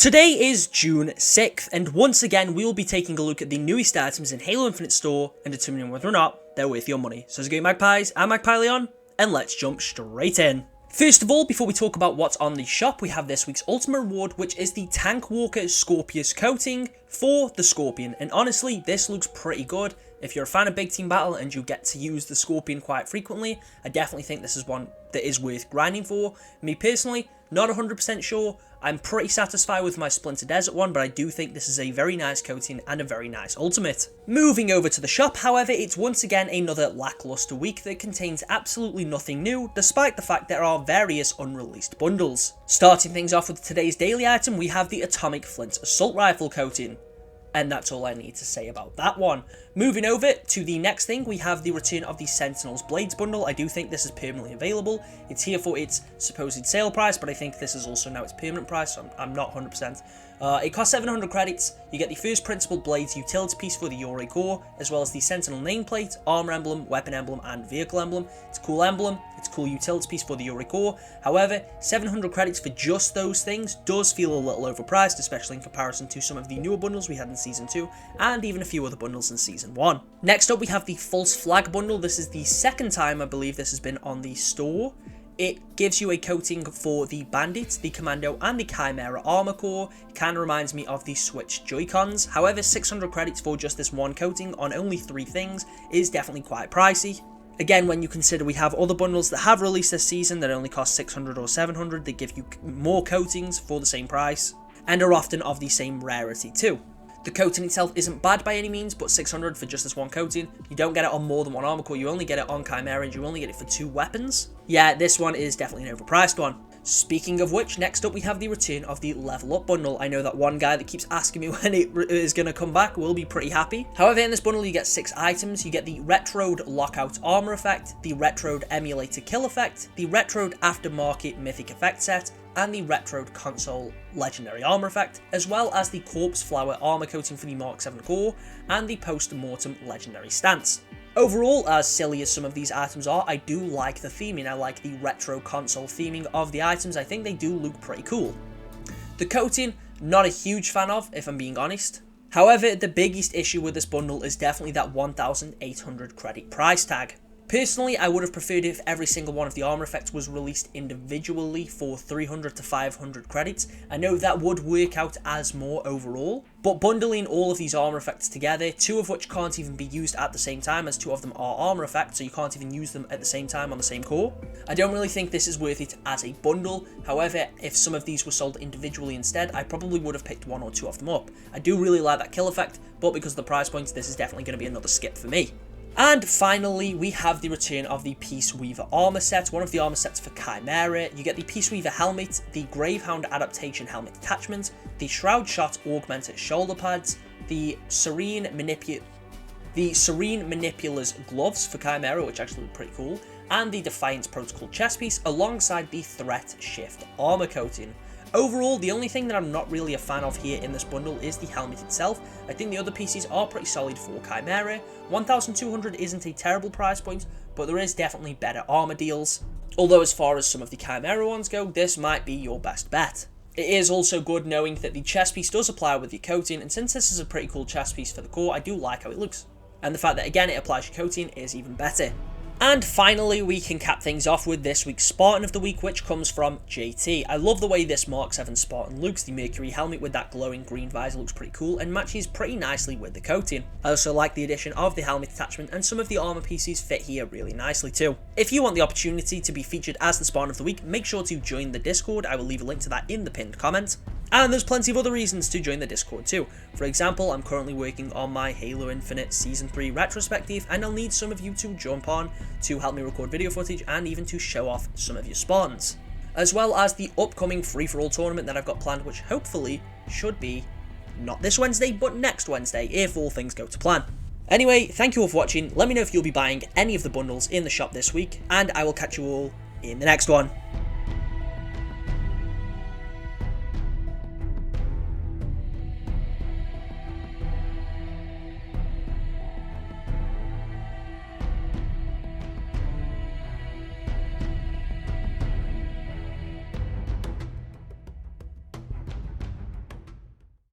Today is June 6th, and once again we will be taking a look at the newest items in Halo Infinite store and determining whether or not they're worth your money. So let's go Magpies, I'm Magpie Leon, and let's jump straight in. First of all, before we talk about what's on the shop, we have this week's ultimate reward, which is the Tank Walker Scorpius coating for the Scorpion, and honestly, this looks pretty good. If you're a fan of Big Team Battle and you get to use the Scorpion quite frequently, I definitely think this is one that is worth grinding for. Me personally, not 100% sure. I'm pretty satisfied with my Splinter Desert one, but I do think this is a very nice coating and a very nice ultimate. Moving over to the shop, however, it's once again another lackluster week that contains absolutely nothing new, despite the fact there are various unreleased bundles. Starting things off with today's daily item, we have the Atomic Flint Assault Rifle coating. And that's all I need to say about that one. Moving over to the next thing, we have the return of the Sentinel's Blades bundle. I do think this is permanently available. It's here for its supposed sale price, but I think this is also now its permanent price, so I'm not 100%. It costs 700 credits. You get the first Principled Blades utility piece for the Yore core, as well as the Sentinel nameplate, armor emblem, weapon emblem, and vehicle emblem. It's a cool emblem. It's a cool utility piece for the Yore core. However, 700 credits for just those things does feel a little overpriced, especially in comparison to some of the newer bundles we had in Season 2, and even a few other bundles in Season 1. Next up, we have the False Flag bundle. This is the second time I believe this has been on the store. It gives you a coating for the Bandit, the Commando, and the Chimera armor core. It kind of reminds me of the Switch Joy-Cons. However, 600 credits for just this one coating on only 3 things is definitely quite pricey. Again, when you consider we have other bundles that have released this season that only cost 600 or 700, they give you more coatings for the same price, and are often of the same rarity too. The coating itself isn't bad by any means, but 600 for just this one coating. You don't get it on more than one armor core, you only get it on Chimera, and you only get it for 2 weapons. Yeah, this one is definitely an overpriced one. Speaking of which, next up we have the return of the Level Up bundle. I know that one guy that keeps asking me when it is going to come back will be pretty happy. However, in this bundle you get 6 items. You get the Retroed Lockout Armor Effect, the Retroed Emulator Kill Effect, the Retroed Aftermarket Mythic Effect Set, and the Retroed Console Legendary Armor Effect, as well as the Corpse Flower Armor Coating for the Mark 7 core, and the Post-Mortem Legendary Stance. Overall, as silly as some of these items are, I do like the theming. I like the retro console theming of the items. I think they do look pretty cool. The coating, not a huge fan of, if I'm being honest. However, the biggest issue with this bundle is definitely that 1,800 credit price tag. Personally, I would have preferred if every single one of the armor effects was released individually for 300 to 500 credits. I know that would work out as more overall, but bundling all of these armor effects together, 2 of which can't even be used at the same time, as 2 of them are armor effects, so you can't even use them at the same time on the same core. I don't really think this is worth it as a bundle. However, if some of these were sold individually instead, I probably would have picked 1 or 2 of them up. I do really like that kill effect, but because of the price points, this is definitely going to be another skip for me. And finally, we have the return of the Peace Weaver armor set, one of the armor sets for Chimera. You get the Peace Weaver helmet, the Gravehound adaptation helmet attachment, the Shroud Shot augmented shoulder pads, the Serene Manipula's gloves for Chimera, which actually look pretty cool, and the Defiance Protocol chest piece alongside the Threat Shift armor coating. Overall, the only thing that I'm not really a fan of here in this bundle is the helmet itself. I think the other pieces are pretty solid for Chimera. 1,200 isn't a terrible price point, but there is definitely better armor deals. Although as far as some of the Chimera ones go, this might be your best bet. It is also good knowing that the chest piece does apply with your coating, and since this is a pretty cool chest piece for the core, I do like how it looks. And the fact that again it applies your coating is even better. And finally, we can cap things off with this week's Spartan of the Week, which comes from JT. I love the way this Mark 7 Spartan looks. The Mercury helmet with that glowing green visor looks pretty cool and matches pretty nicely with the coating. I also like the addition of the helmet attachment, and some of the armor pieces fit here really nicely too. If you want the opportunity to be featured as the Spartan of the Week, make sure to join the Discord. I will leave a link to that in the pinned comment. And there's plenty of other reasons to join the Discord too. For example, I'm currently working on my Halo Infinite Season 3 retrospective, and I'll need some of you to jump on to help me record video footage and even to show off some of your Spartans. As well as the upcoming free-for-all tournament that I've got planned, which hopefully should be not this Wednesday, but next Wednesday, if all things go to plan. Anyway, thank you all for watching. Let me know if you'll be buying any of the bundles in the shop this week, and I will catch you all in the next one.